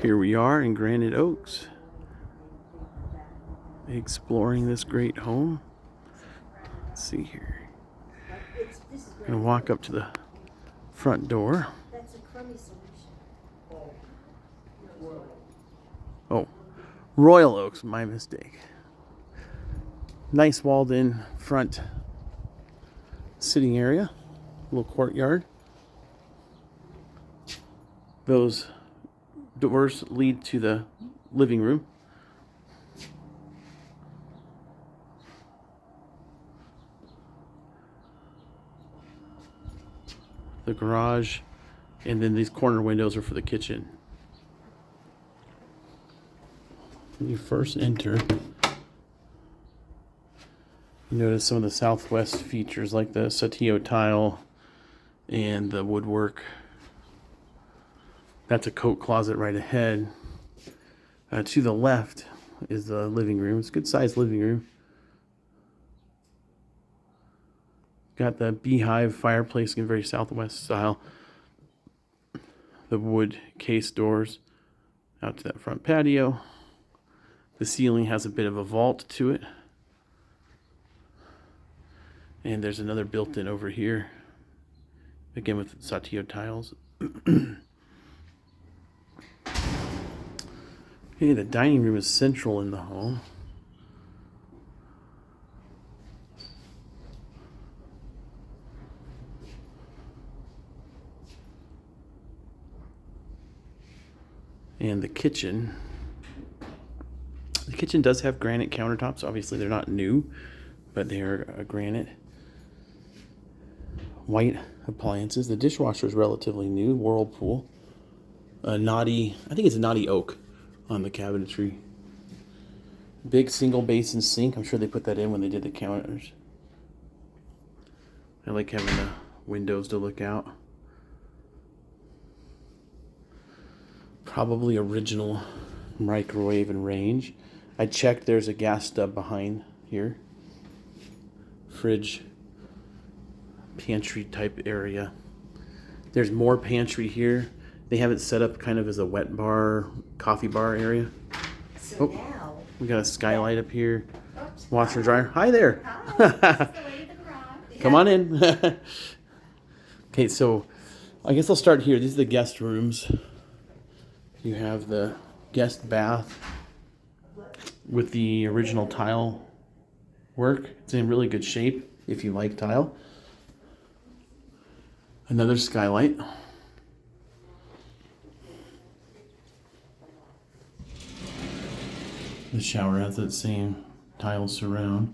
Here we are in Granite Oaks, exploring this great home. Let's see here. I'm gonna walk up to the front door. Oh, Royal Oaks, my mistake. Nice walled-in front sitting area, little courtyard. Those doors lead to the living room. The garage, and then these corner windows are for the kitchen. When you first enter, you notice some of the Southwest features like the Satio tile and the woodwork. That's a coat closet right ahead. To the left is the living room. It's a good sized living room. Got the beehive fireplace in very Southwest style. The wood case doors out to that front patio. The ceiling has a bit of a vault to it. And there's another built-in over here. Again with Satio tiles. Okay, the dining room is central in the home. And the kitchen. The kitchen does have granite countertops. Obviously, they're not new, but they're granite. White appliances. The dishwasher is relatively new. Whirlpool. I think it's a knotty oak on the cabinetry. Big single basin sink. I'm sure they put that in when they did the counters. I like having the windows to look out. Probably original microwave and range. I checked, there's a gas stub behind here. Fridge, pantry type area. There's more pantry here. They have it set up kind of as a wet bar, coffee bar area. So now we got a skylight up here. Washer dryer. Hi there. Hi, this is the way to the garage. Come on in. Okay, so I guess I'll start here. These are the guest rooms. You have the guest bath with the original tile work. It's in really good shape if you like tile. Another skylight. The shower has that same tile surround.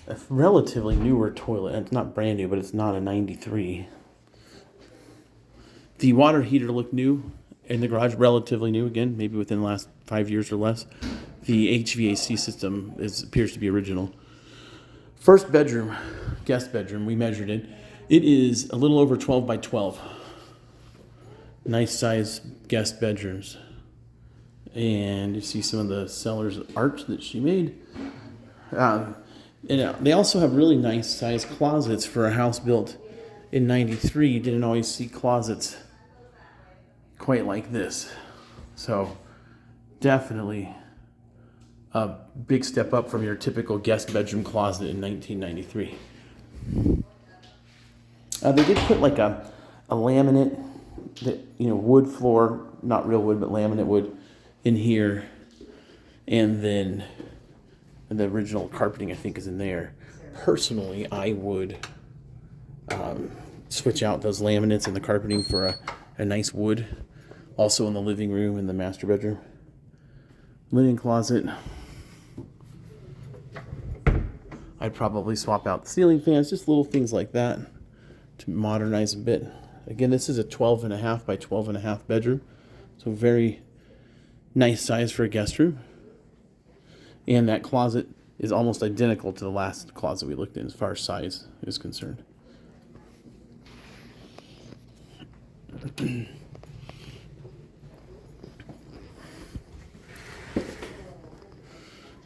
A relatively newer toilet. It's not brand new, but it's not a 93. The water heater looked new in the garage, relatively new again, maybe within the last 5 years or less. The HVAC system appears to be original. First bedroom, guest bedroom, we measured it. It is a little over 12 by 12. Nice size guest bedrooms. And you see some of the seller's art that she made. They also have really nice size closets for a house built in 93. You didn't always see closets quite like this. So definitely a big step up from your typical guest bedroom closet in 1993. They did put like a laminate, wood floor, not real wood, but laminate wood in here. And then the original carpeting, I think, is in there. Personally, I would switch out those laminates and the carpeting for a nice wood. Also in the living room and the master bedroom. Linen closet. I'd probably swap out the ceiling fans, just little things like that to modernize a bit. Again, this is a 12.5 by 12.5 bedroom. So very nice size for a guest room. And that closet is almost identical to the last closet we looked in as far as size is concerned.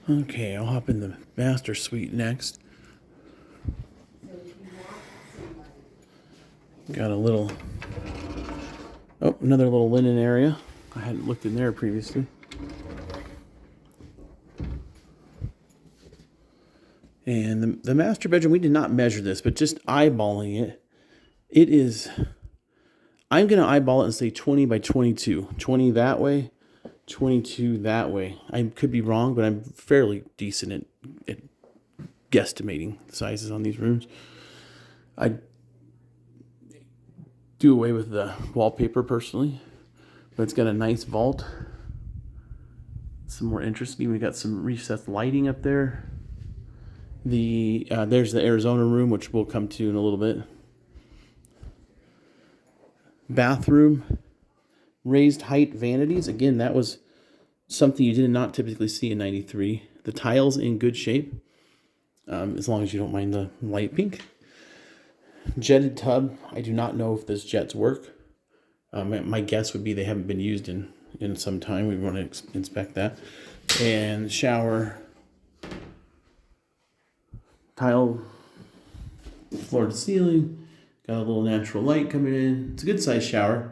Okay, I'll hop in the master suite next. Got a little, another little linen area. I hadn't looked in there previously. And the master bedroom, we did not measure this, but just eyeballing it, it is, I'm going to eyeball it and say 20 by 22. 20 that way, 22 that way. I could be wrong, but I'm fairly decent at guesstimating the sizes on these rooms. I do away with the wallpaper personally, but it's got a nice vault. Some more interesting. We got some recessed lighting up there. There's the Arizona room, which we'll come to in a little bit. Bathroom, raised height vanities. Again, that was something you did not typically see in 93. The tiles in good shape, as long as you don't mind the light pink. Jetted tub. I do not know if those jets work. My guess would be they haven't been used in some time. We want to inspect that. And shower. Tile, floor to ceiling. Got a little natural light coming in. It's a good size shower.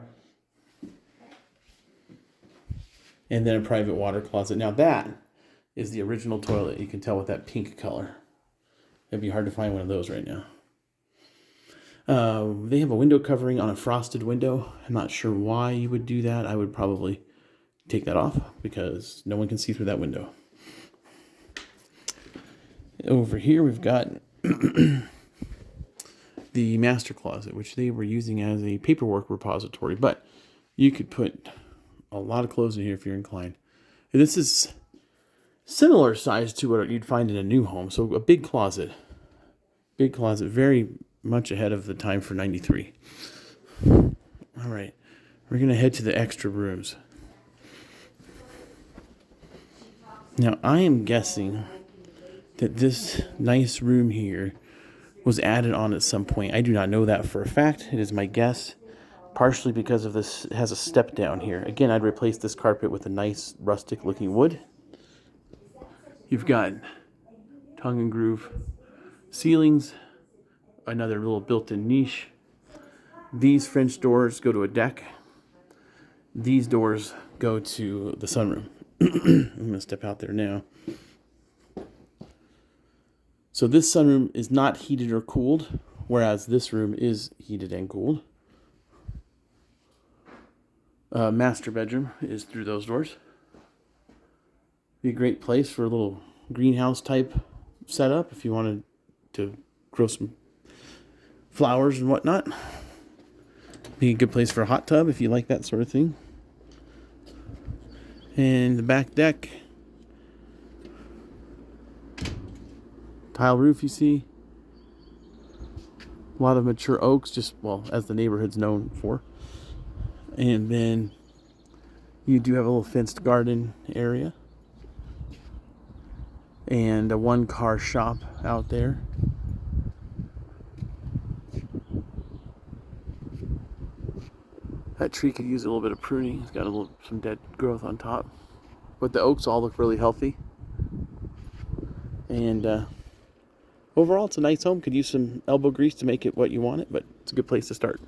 And then a private water closet. Now that is the original toilet. You can tell with that pink color. It'd be hard to find one of those right now. They have a window covering on a frosted window. I'm not sure why you would do that. I would probably take that off because no one can see through that window. Over here we've got the master closet, which they were using as a paperwork repository, but you could put a lot of clothes in here if you're inclined. And this is similar size to what you'd find in a new home, so a big closet, very much ahead of the time for 93. All right, we're gonna head to the extra rooms. Now I am guessing that this nice room here was added on at some point. I do not know that for a fact. It is my guess, partially because of this. It has a step down here. Again, I'd replace this carpet with a nice rustic looking wood. You've got tongue and groove ceilings, another little built-in niche. These French doors go to a deck. These doors go to the sunroom. I'm gonna step out there now. So this sunroom is not heated or cooled, whereas this room is heated and cooled. Master bedroom is through those doors. Be a great place for a little greenhouse type setup if you wanted to grow some flowers and whatnot. Be a good place for a hot tub if you like that sort of thing. And the back deck. Tile roof you see. A lot of mature oaks, just, well, as the neighborhood's known for. And then you do have a little fenced garden area. And a one-car shop out there. That tree could use a little bit of pruning. It's got some dead growth on top. But the oaks all look really healthy. And overall, it's a nice home. Could use some elbow grease to make it what you want it, but it's a good place to start.